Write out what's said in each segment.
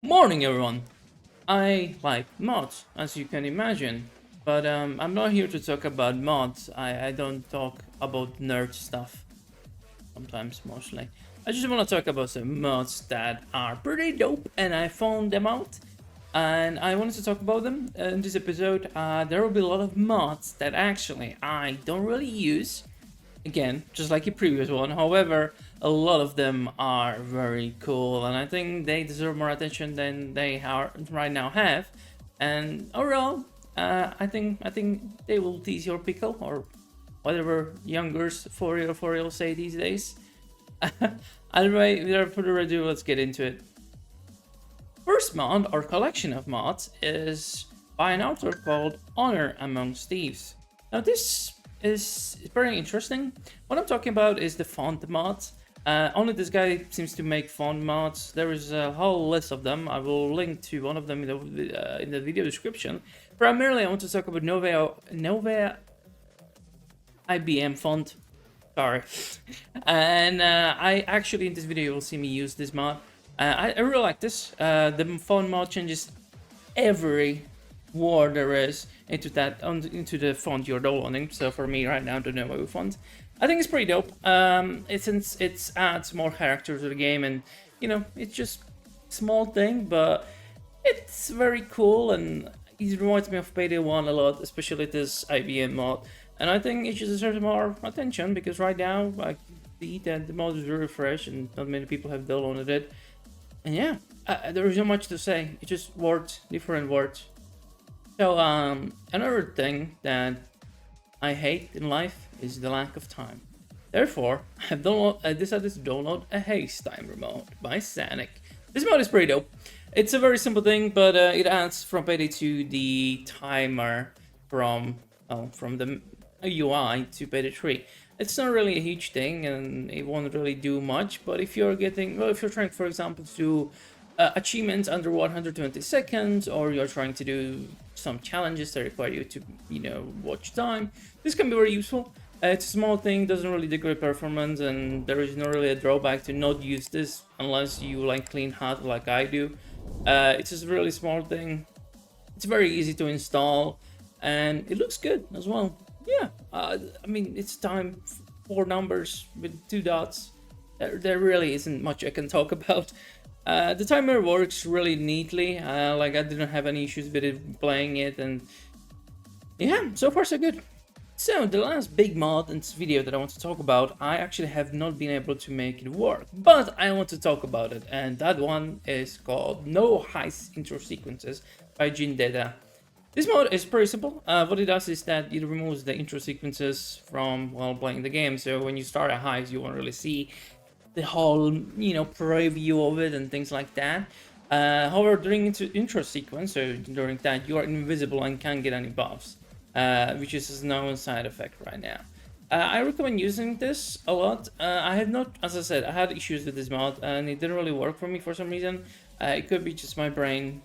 Morning, everyone. I like mods, as you can imagine, but I'm not here to talk about mods. I don't talk about nerd stuff, sometimes mostly. I just want to talk about some mods that are pretty dope, and I found them out, and I wanted to talk about them in this episode. There will be a lot of mods that actually I don't really use, again, just like the previous one. However, a lot of them are very cool, and I think they deserve more attention than they are right now have. And overall, I think they will tease your pickle or whatever youngers for real say these days. Anyway, without further ado, let's get into it. First mod or collection of mods is by an author called Honor Amongst Thieves. Now this is very interesting. What I'm talking about is the font mods. Only this guy seems to make font mods. There is a whole list of them. I will link to one of them in the video description. Primarily, I want to talk about Nova IBM font. Sorry. And I actually in this video you will see me use this mod. I really like this. The font mod changes every word there is into the font you're downloading. So for me right now, the Nova font, I think it's pretty dope. It adds more character to the game, and you know, it's just small thing, but it's very cool, and it reminds me of PayDay 1 a lot, especially this IBM mod. And I think it just deserves more attention because right now I see that the mod is very fresh and not many people have downloaded it. And yeah, there is not much to say. It's just words, different words. So another thing that I hate in life is the lack of time. Therefore, I decided to download a Heist Timer mod by Sanic. This mod is pretty dope. It's a very simple thing, but it adds from PayDay 2 the timer from the UI to PayDay 3. It's not really a huge thing, and it won't really do much. But if you're if you're trying, for example, to do achievements under 120 seconds, or you're trying to do some challenges that require you to, watch time, this can be very useful. It's a small thing, doesn't really degrade performance, and there is not really a drawback to not use this unless you like clean HUD like I do. It's just a really small thing. It's very easy to install, and it looks good as well. Yeah, I mean, it's time, four numbers with two dots. There really isn't much I can talk about. The timer works really neatly. Like, I didn't have any issues with it playing it, and yeah, so far so good. So the last big mod in this video that I want to talk about, I actually have not been able to make it work, but I want to talk about it, and that one is called No Heist Intro Sequences by Data. This mod is pretty simple. What it does is that it removes the intro sequences from while playing the game. So when you start a heist, you won't really see the whole, preview of it and things like that. However, during intro sequence, so during that, you are invisible and can't get any buffs, which is a known side effect right now. I recommend using this a lot. I have not, as I said, I had issues with this mod and it didn't really work for me for some reason. It could be just my brain,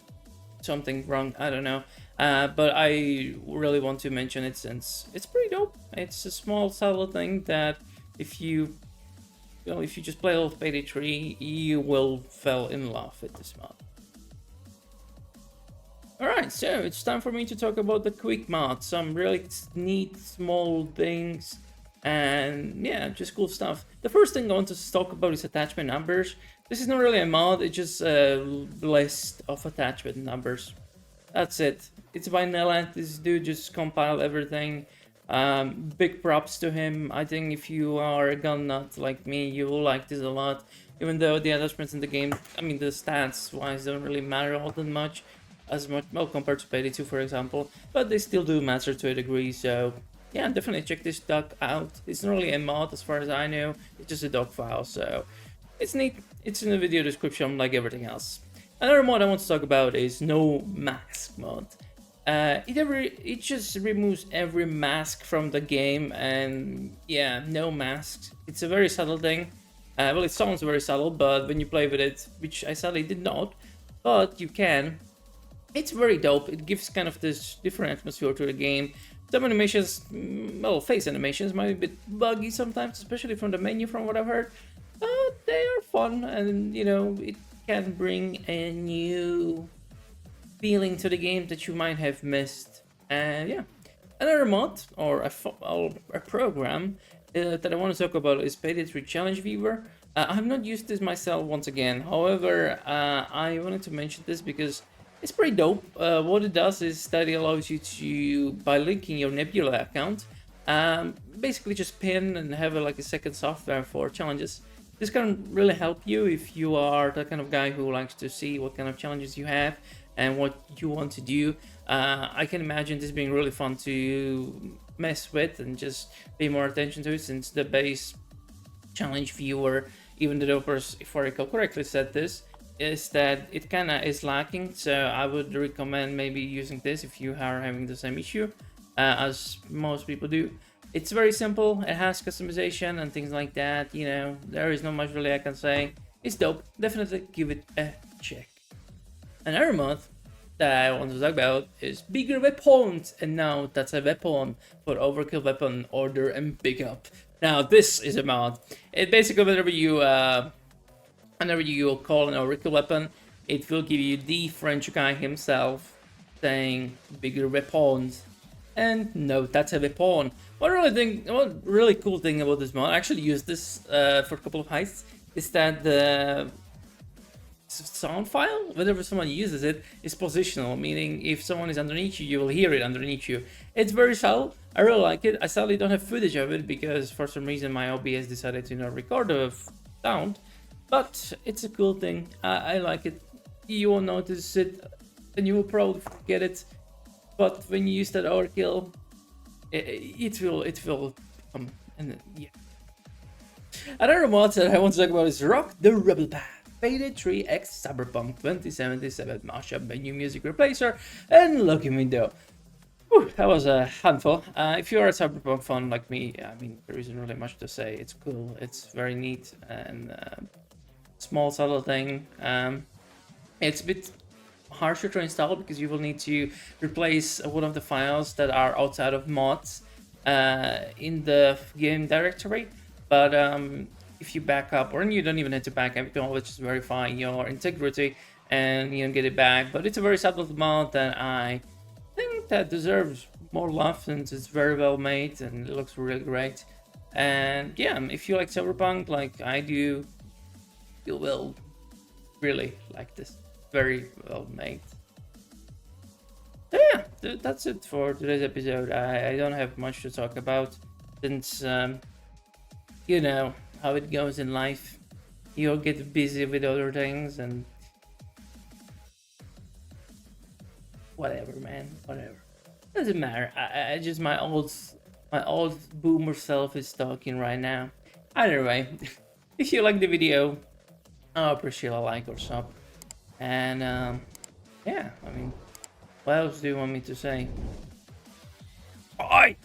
something wrong, I don't know. But I really want to mention it since it's pretty dope. It's a small, subtle thing that if you just play a little PayDay 3, you will fall in love with this mod. Alright, so it's time for me to talk about the quick mod. Some really neat, small things, and yeah, just cool stuff. The first thing I want to talk about is attachment numbers. This is not really a mod, it's just a list of attachment numbers. That's it. It's by Neland. This dude just compiled everything. Big props to him. I think if you are a gun nut like me, you will like this a lot. Even though the attachments in the game, I mean the stats wise don't really matter all that much, well compared to PayDay 2 for example, but they still do matter to a degree. So yeah, definitely check this doc out. It's not really a mod as far as I know. It's just a doc file, so it's neat. It's in the video description like everything else. Another mod I want to talk about is No Mask mod. It just removes every mask from the game, and yeah, no masks. It's a very subtle thing. Well, it sounds very subtle, but when you play with it, which I sadly did not, but you can, it's very dope. It gives kind of this different atmosphere to the game. Some animations, well, face animations might be a bit buggy sometimes, especially from the menu from what I've heard. But they are fun, and it can bring a new feeling to the game that you might have missed. And yeah, another mod or a program that I want to talk about is PayDay 3 Challenge Viewer. I have not used this myself once again. However, I wanted to mention this because it's pretty dope. What it does is that it allows you to, by linking your Nebula account, basically just pin and have like a second software for challenges. This can really help you if you are the kind of guy who likes to see what kind of challenges you have and what you want to do. I can imagine this being really fun to mess with and just pay more attention to it, since the base challenge viewer, even the developers, if I recall correctly, said this, is that it kind of is lacking. So I would recommend maybe using this if you are having the same issue as most people do. It's very simple. It has customization and things like that. You know, there is not much really I can say. It's dope. Definitely give it a check. Another mod that I want to talk about is bigger weapons, and now that's a weapon for Overkill weapon order and pick up. Now this is a mod. It basically whenever you call an Overkill weapon, it will give you the French guy himself saying bigger weapons. And no, that's a weapon. One really cool thing about this mod, I actually used this for a couple of heists, is that the sound file, whenever someone uses it, is positional, meaning if someone is underneath you, you will hear it underneath you. It's very subtle. I really like it. I sadly don't have footage of it because for some reason my OBS decided to not record the sound, but it's a cool thing. I like it. You won't notice it and you will probably forget it, but when you use that overkill, it will and yeah. Another mod that I want to talk about is Rock the Rebel Path. PayDay 3 x Cyberpunk 2077 Mashup, a new music replacer, and login window. Whew, that was a handful. If you're a Cyberpunk fan like me, I mean, there isn't really much to say. It's cool, it's very neat, and small subtle thing. It's a bit harsher to install because you will need to replace one of the files that are outside of mods in the game directory. But if you back up, or you don't even have to back up, you can always just verify your integrity and you can get it back. But it's a very subtle mod that I think that deserves more love, since it's very well made and it looks really great. And yeah, if you like Cyberpunk like I do, you will really like this. Very well made. So yeah, that's it for today's episode. I don't have much to talk about, since you know how it goes in life. You'll get busy with other things and whatever, man. Whatever. Doesn't matter. I just my old boomer self is talking right now. Either way, if you like the video, I appreciate a like or sub. And yeah, I mean, what else do you want me to say? Bye.